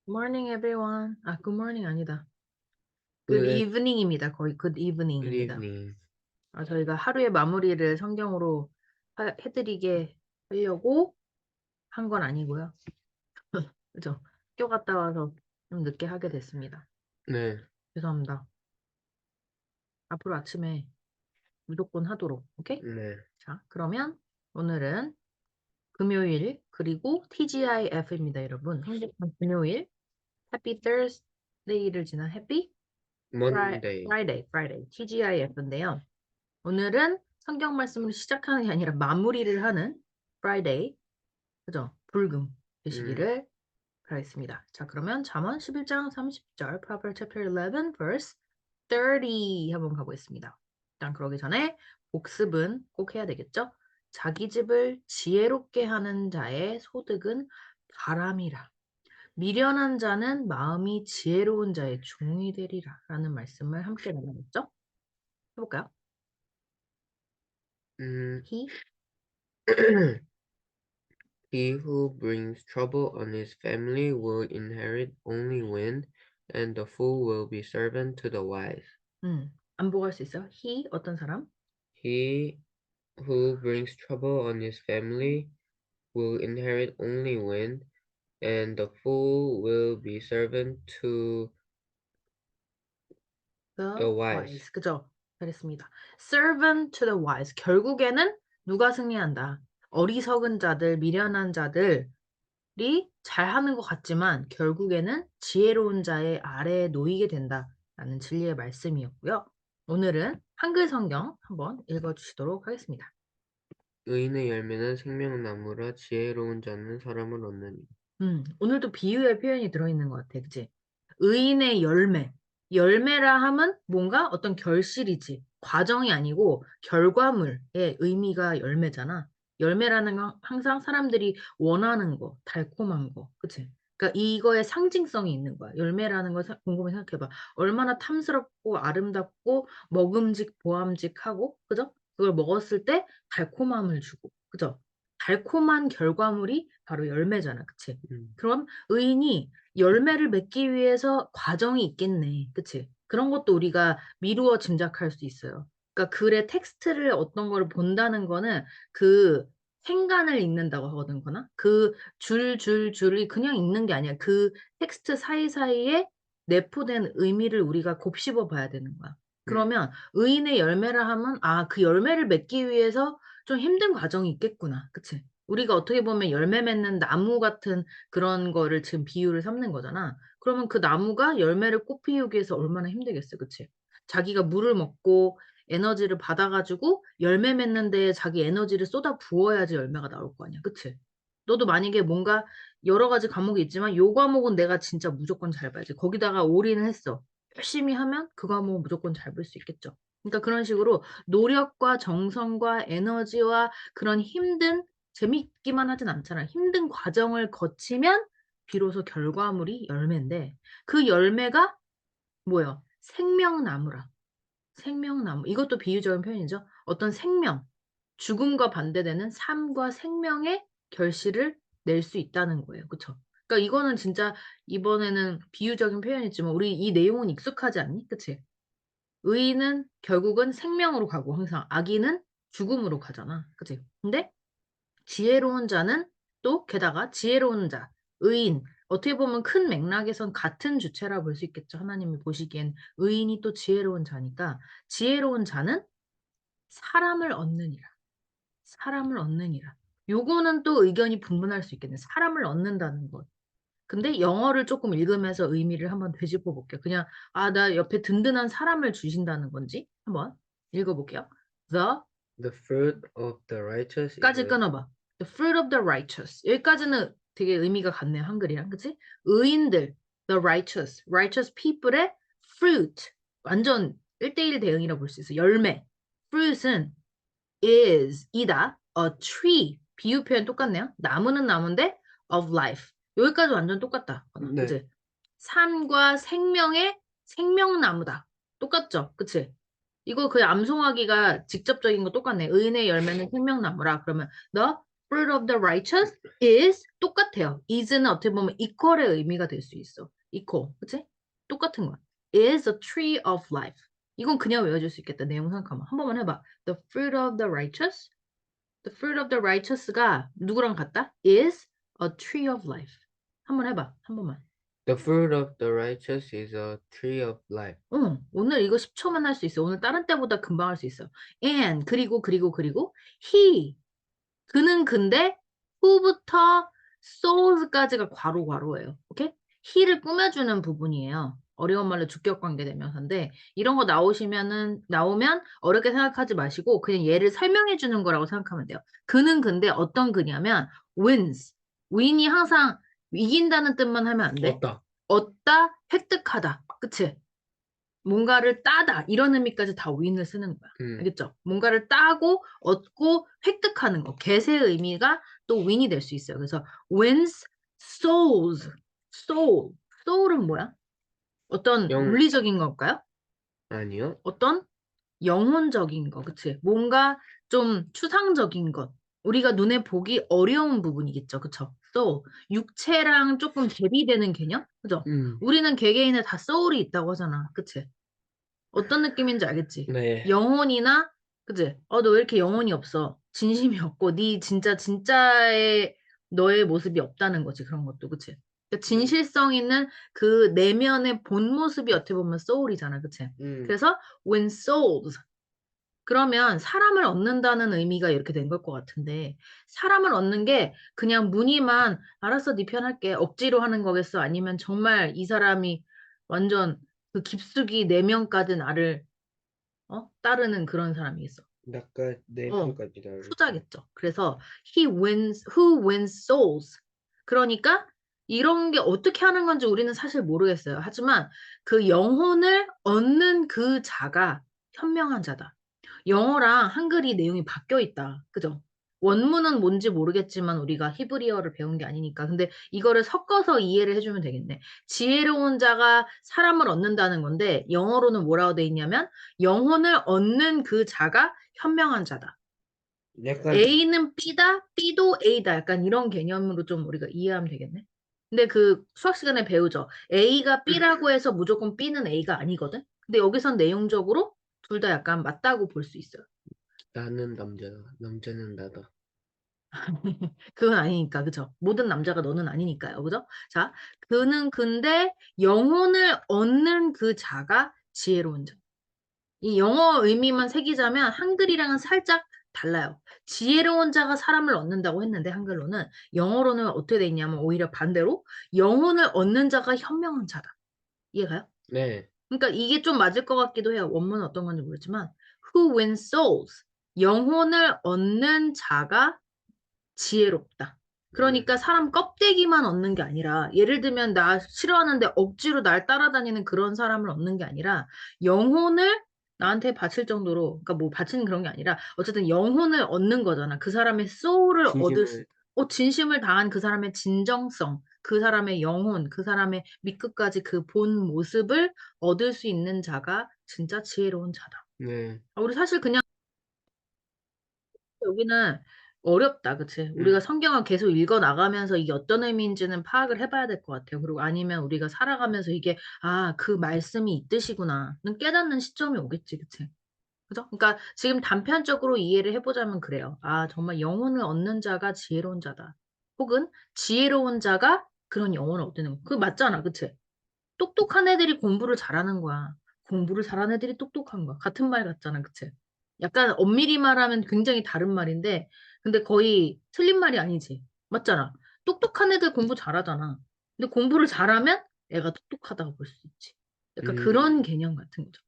Good morning, everyone. 아, good morning 아니다. Good Good, evening입니다. 거의 good good evening입니다. evening. 저희가 하루의 마무리를 성경으로 해드리게 하려고 한 건 아니고요. 그죠? 학교 갔다 와서 좀 늦게 하게 됐습니다. 네, 죄송합니다. 앞으로 아침에 무조건 하도록. 오케이? 네, 자, 그러면 오늘은 금요일 그리고 TGIF입니다, 여러분. 행복한 금요일. Happy Thursday를 지난 Happy Monday. Friday, TGIF인데요. 오늘은 성경 말씀을 시작하는 게 아니라 마무리를 하는 Friday, 그죠? 불금 음, 되시기를 바라겠습니다. 자, 그러면 잠언 11장 30절, Proverbs chapter 11, verse 30 한번 가보겠습니다. 일단 그러기 전에 복습은 꼭 해야 되겠죠? 자기 집을 지혜롭게 하는 자의 소득은 바람이라. 미련한 자는 마음이 지혜로운 자의 종이 되리라. 라는 말씀을 함께 나누겠죠? 해볼까요? 음, He He who brings trouble on his family will inherit only wind, and the fool will be servant to the wise. 안 보고 할 수 있어요? He 어떤 사람? He who brings trouble on his family will inherit only wind, and the fool will be servant to The the wise. wise. 그죠? 잘했습니다. Servant to the wise. 결국에는 누가 승리한다? 어리석은 자들, 미련한 자들이 잘하는 것 같지만 결국에는 지혜로운 자의 아래에 놓이게 된다라는 진리의 말씀이었고요. 오늘은 한글 성경 한번 읽어주시도록 하겠습니다. 의인의 열매는 생명나무라 지혜로운 자는 사람을 얻느니. 오늘도 비유의 표현이 들어있는 것 같아. 그치? 의인의 열매. 열매라 함은 뭔가 어떤 결실이지. 과정이 아니고 결과물의 의미가 열매잖아. 열매라는 건 항상 사람들이 원하는 거, 달콤한 거. 그치? 그러니까 이거에 상징성이 있는 거야. 열매라는 걸 곰곰이 생각해봐. 얼마나 탐스럽고 아름답고 먹음직, 보암직하고, 그죠? 그걸 먹었을 때 달콤함을 주고, 그죠? 달콤한 결과물이 바로 열매잖아. 그치? 음, 그럼 의인이 열매를 맺기 위해서 과정이 있겠네. 그치? 그런 것도 우리가 미루어 짐작할 수 있어요. 그러니까 글의 텍스트를 어떤 거를 본다는 거는 그 행간을 읽는다고 하거든, 거나 그 줄이 그냥 읽는 게 아니야. 그 텍스트 사이사이에 내포된 의미를 우리가 곱씹어 봐야 되는 거야. 음, 그러면 의인의 열매라 하면 아, 그 열매를 맺기 위해서 좀 힘든 과정이 있겠구나. 그치? 우리가 어떻게 보면 열매 맺는 나무 같은 그런 거를 지금 비유를 삼는 거잖아. 그러면 그 나무가 열매를 꽃 피우기 위해서 얼마나 힘들겠어. 그치? 자기가 물을 먹고 에너지를 받아가지고 열매 맺는 데에 자기 에너지를 쏟아 부어야지 열매가 나올 거 아니야. 그치? 너도 만약에 뭔가 여러 가지 과목이 있지만 요 과목은 내가 진짜 무조건 잘 봐야지. 거기다가 올인을 했어. 열심히 하면 그 과목은 무조건 잘 볼 수 있겠죠. 그러니까 그런 식으로 노력과 정성과 에너지와 그런 힘든 재밌기만 하진 않잖아. 힘든 과정을 거치면 비로소 결과물이 열매인데 그 열매가 뭐야? 생명나무라. 생명나무. 이것도 비유적인 표현이죠. 어떤 생명, 죽음과 반대되는 삶과 생명의 결실을 낼 수 있다는 거예요. 그쵸? 그러니까 이거는 진짜 이번에는 비유적인 표현이지만 우리 이 내용은 익숙하지 않니? 그치? 의인은 결국은 생명으로 가고 항상 악인은 죽음으로 가잖아. 그치? 근데 지혜로운 자는 또 게다가 지혜로운 자, 의인. 어떻게 보면 큰 맥락에선 같은 주체라 볼 수 있겠죠. 하나님이 보시기엔 의인이 또 지혜로운 자니까 지혜로운 자는 사람을 얻느니라. 사람을 얻느니라. 요거는 또 의견이 분분할 수 있겠네. 사람을 얻는다는 것. 근데 영어를 조금 읽으면서 의미를 한번 되짚어 볼게요. 그냥 아, 나 옆에 든든한 사람을 주신다는 건지 한번 읽어볼게요. The The fruit of the righteous 까지 is 끊어봐. The fruit of the righteous. 여기까지는 되게 의미가 같네요. 한글이랑. 그치? 의인들. The righteous. Righteous people의 fruit. 완전 1대1 대응이라 볼 수 있어. 열매. fruit은 is 이다. A tree. 비유 표현 똑같네요. 나무는 나무인데 of life. 여기까지 완전 똑같다. 네, 그치? 삶과 생명의 생명나무다. 똑같죠? 그치? 이거 그 암송하기가 직접적인 거 똑같네. 의인의 열매는 생명나무라. 그러면 the fruit of the righteous is 똑같아요. is는 어떻게 보면 equal의 의미가 될 수 있어. equal, 그치? 똑같은 거야. is a tree of life. 이건 그냥 외워줄 수 있겠다. 내용 생각하면. 한 번만 해봐. The fruit of the righteous. The fruit of the righteous가 누구랑 같다? is a tree of life. 한번 해봐. 한 번만. The fruit of the righteous is a tree of life. 오늘 이거 10초만 할 수 있어. 오늘 다른 때보다 금방 할 수 있어. and 그리고 he 그는 근데 who부터 souls까지가 괄호예요. 오케이? he를 꾸며주는 부분이에요. 어려운 말로 주격 관계 대명사인데 이런 거 나오면 어렵게 생각하지 마시고 그냥 얘를 설명해 주는 거라고 생각하면 돼요. 그는 근데 어떤 그냐면 wins. win이 항상 이긴다는 뜻만 하면 안 돼. 얻다, 획득하다. 그치? 뭔가를 따다 이런 의미까지 다 win을 쓰는 거야. 알겠죠? 뭔가를 따고 얻고 획득하는 거. get의 의미가 또 win이 될 수 있어요. 그래서 wins souls. soul은 뭐야? 어떤 물리적인 걸까요? 아니요. 어떤 영혼적인 거. 그치? 뭔가 좀 추상적인 것. 우리가 눈에 보기 어려운 부분이겠죠. 그쵸? soul. 육체랑 조금 대비되는 개념? 그죠? 우리는 개개인에 다 soul이 있다고 하잖아. 그치? 어떤 느낌인지 알겠지? 네. 영혼이나, 그치? 너 왜 이렇게 영혼이 없어? 진심이 없고, 네 진짜의 너의 모습이 없다는 거지, 그런 것도, 그치? 그러니까 진실성 있는 그 내면의 본 모습이 어떻게 보면 soul이잖아, 그치? 그래서 when souls. 그러면 사람을 얻는다는 의미가 이렇게 된 걸 것 같은데, 사람을 얻는 게 그냥 무늬만, 알았어, 네 편 할게. 억지로 하는 거겠어? 아니면 정말 이 사람이 완전 그 깊숙이 내면까지 나를 따르는 그런 사람이겠어. 내 어, 편까지 다 후자겠죠. 그래서 who wins souls. 그러니까 이런 게 어떻게 하는 건지 우리는 사실 모르겠어요. 하지만 그 영혼을 얻는 그 자가 현명한 자다. 영어랑 한글이 내용이 바뀌어 있다. 그죠? 원문은 뭔지 모르겠지만 우리가 히브리어를 배운 게 아니니까. 근데 이거를 섞어서 이해를 해주면 되겠네. 지혜로운 자가 사람을 얻는다는 건데 영어로는 뭐라고 돼 있냐면 영혼을 얻는 그 자가 현명한 자다. 약간 A는 B다, B도 A다. 약간 이런 개념으로 좀 우리가 이해하면 되겠네. 근데 그 수학 시간에 배우죠. A가 B라고 해서 무조건 B는 A가 아니거든. 근데 여기선 내용적으로 둘 다 약간 맞다고 볼 수 있어요. 나는 남자다. 남자는 나다. 그건 아니니까, 그죠? 모든 남자가 너는 아니니까요, 그죠? 자, 그는 근데 영혼을 얻는 그 자가 지혜로운 자. 이 영어 의미만 새기자면 한글이랑은 살짝 달라요. 지혜로운 자가 사람을 얻는다고 했는데 한글로는 영어로는 어떻게 돼 있냐면 오히려 반대로 영혼을 얻는 자가 현명한 자다. 이해가요? 네. 그러니까 이게 좀 맞을 것 같기도 해요. 원문은 어떤 건지 모르지만 who wins souls 영혼을 얻는 자가 지혜롭다. 그러니까 사람 껍데기만 얻는 게 아니라 예를 들면 나 싫어하는데 억지로 날 따라다니는 그런 사람을 얻는 게 아니라 영혼을 나한테 바칠 정도로 그러니까 뭐 바치는 그런 게 아니라 어쨌든 영혼을 얻는 거잖아. 그 사람의 소울을 진심을 다한 그 사람의 진정성, 그 사람의 영혼, 그 사람의 밑끝까지 그 본 모습을 얻을 수 있는 자가 진짜 지혜로운 자다. 네. 우리 사실 그냥 여기는 어렵다, 그치? 우리가 성경을 계속 읽어 나가면서 이게 어떤 의미인지는 파악을 해봐야 될 것 같아요. 그리고 아니면 우리가 살아가면서 이게, 그 말씀이 이 뜻이구나는 깨닫는 시점이 오겠지, 그치? 그죠? 그러니까 지금 단편적으로 이해를 해보자면 그래요. 정말 영혼을 얻는 자가 지혜로운 자다. 혹은 지혜로운 자가 그런 영혼을 얻는 거. 그거 맞잖아, 그치? 똑똑한 애들이 공부를 잘하는 거야. 공부를 잘하는 애들이 똑똑한 거야. 같은 말 같잖아, 그치? 약간 엄밀히 말하면 굉장히 다른 말인데, 근데 거의 틀린 말이 아니지. 맞잖아. 똑똑한 애들 공부 잘하잖아. 근데 공부를 잘하면 애가 똑똑하다고 볼 수 있지. 약간 그런 개념 같은 거죠.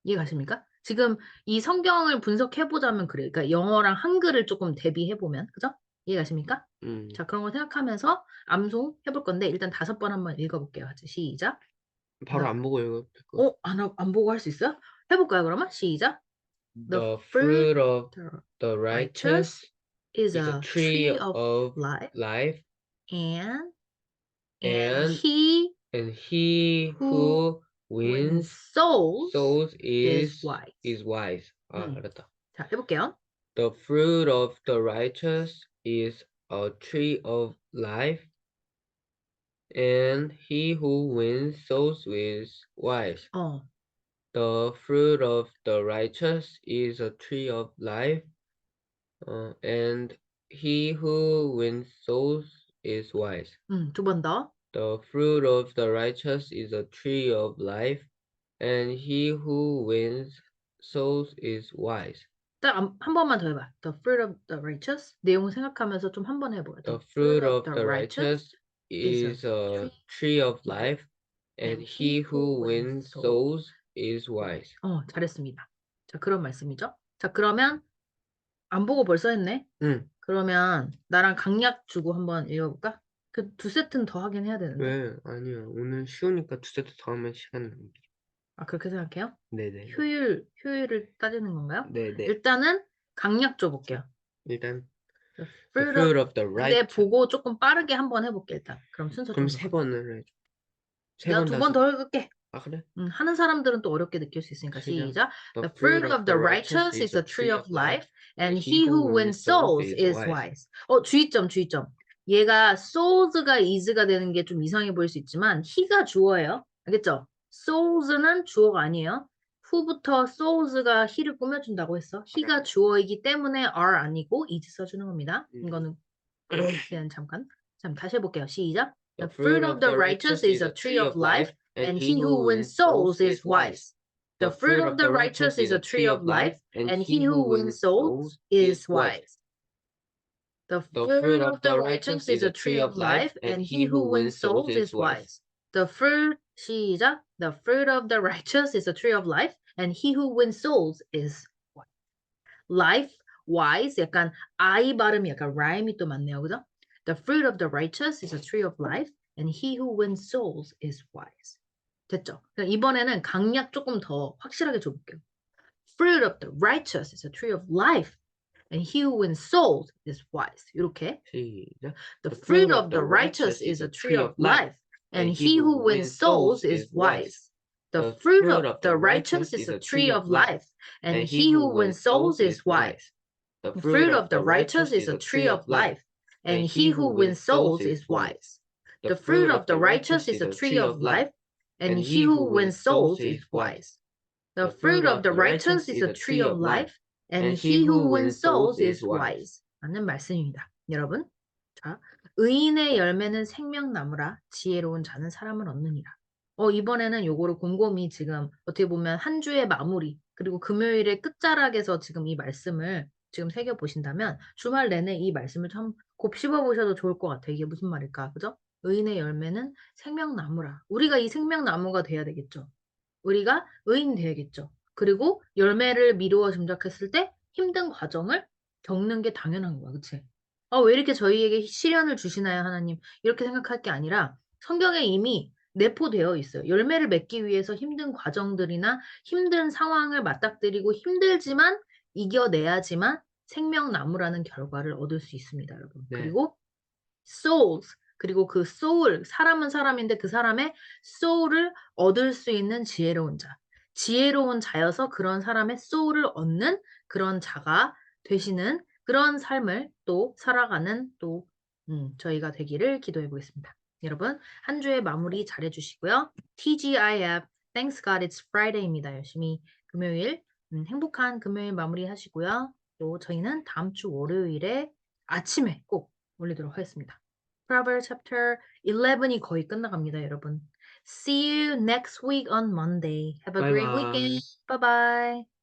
이해 가십니까? 지금 이 성경을 분석해보자면 그래. 그러니까 영어랑 한글을 조금 대비해보면, 그죠? 이해 가십니까? 자, 그런 거 생각하면서 암송 해볼 건데, 일단 5번 한번 읽어볼게요. 같이 시작. 바로 안 보고 읽어도 될 거. 안 보고 할 수 있어요? 해볼까요, 그러면? 시작. The The fruit fruit of of the the righteous righteous is is a a tree tree of of life, life, and and he he who who wins wins souls souls is wise. is wise. 음. 알았다. 자, 해볼게요. The fruit of the righteous is a tree of life, and he who wins souls is wise. 어, The fruit of the righteous is a tree of life, and he who wins souls is wise. 두 번 더. The fruit of the righteous is a tree of life, and he who wins souls is wise. 딱 한 번만 더 해봐. The fruit of the righteous. 내용 생각하면서 좀 한 번 해보요. The fruit of the righteous is a tree of life, and he who wins souls is wise. 잘했습니다. 자, 그런 말씀이죠. 자, 그러면 안 보고 벌써 했네. 응. 그러면 나랑 강약 주고 한번 읽어볼까? 그 두 세트는 더 하긴 해야 되는데. 왜? 아니요. 오늘 쉬우니까 두 세트 더 하면 시간 납니다. 아, 그렇게 생각해요? 네네. 효율을 따지는 건가요? 네네. 일단은 강약 줘볼게요. 일단 The the fruit of the 근데 righteous. 보고 조금 빠르게 한번 해볼게 일단. 그럼 순서 그럼 좀 세 더. 번을 해줘. 내가 두 번 더 읽을게. 아 그래? 하는 사람들은 또 어렵게 느낄 수 있으니까 시작. 시작. The The fruit of the righteous is a tree of life, and he who wins souls is wise. 주의점. 얘가 souls가 is가 되는 게 좀 이상해 보일 수 있지만 he가 주어예요. 알겠죠? souls는 주어가 아니에요. who부터 souls가 he를 꾸며준다고 했어. he가 주어이기 때문에 are 아니고 is 써주는 겁니다. 이거는 그냥 잠깐. 다시 해볼게요. 시작. The fruit of the righteous is a tree of life, and he who wins souls is wise. The fruit of the righteous is a tree of life, and he who wins souls is wise. The fruit of the righteous is a tree of life, and he who wins souls is wise. The fruit, 시작. The fruit of the righteous is a tree of life, and he who wins souls is wise. Life, wise, 약간 I 발음이 약간 rhyme이 또 많네요, 그죠? The fruit of the righteous is a tree of life, and he who wins souls is wise. 됐죠? 그럼 이번에는 강약 조금 더 확실하게 줘볼게요. Fruit of the righteous is a tree of life, and he who wins souls is wise. 이렇게. 시작. The fruit of the righteous is a tree of life, and he who wins souls is wise. The fruit of the righteous is a tree of life, and he who wins souls is wise. The fruit of the righteous is a tree of life, and he who wins souls is wise. The fruit of the righteous is a tree of life, and he who wins souls is wise. The fruit of the righteous is a tree of life, and he who wins souls is wise. 라는 말씀입니다. 여러분, 자, 의인의 열매는 생명나무라 지혜로운 자는 사람을 얻느니라. 이번에는 요거를 곰곰이 지금 어떻게 보면 한 주의 마무리 그리고 금요일의 끝자락에서 지금 이 말씀을 지금 새겨보신다면 주말 내내 이 말씀을 참 곱씹어 보셔도 좋을 것 같아요. 이게 무슨 말일까? 그죠? 의인의 열매는 생명나무라. 우리가 이 생명나무가 돼야 되겠죠. 우리가 의인 돼야겠죠. 그리고 열매를 미루어 짐작했을 때 힘든 과정을 겪는 게 당연한 거야. 그치? 왜 이렇게 저희에게 시련을 주시나요, 하나님? 이렇게 생각할 게 아니라 성경에 이미 내포되어 있어요. 열매를 맺기 위해서 힘든 과정들이나 힘든 상황을 맞닥뜨리고 힘들지만 이겨내야지만 생명나무라는 결과를 얻을 수 있습니다, 여러분. 네. 그리고 souls, 그리고 그 soul, 사람은 사람인데 그 사람의 soul을 얻을 수 있는 지혜로운 자. 지혜로운 자여서 그런 사람의 soul을 얻는 그런 자가 되시는 그런 삶을 또 살아가는 또 저희가 되기를 기도해 보겠습니다. 여러분, 한 주의 마무리 잘 해주시고요. TGIF, Thanks God It's Friday입니다. 열심히 금요일, 행복한 금요일 마무리 하시고요. 또 저희는 다음 주 월요일에 아침에 꼭 올리도록 하겠습니다. Proverbs chapter 11이 거의 끝나갑니다, 여러분. See you next week on Monday. Have a great Bye bye. weekend. Bye bye.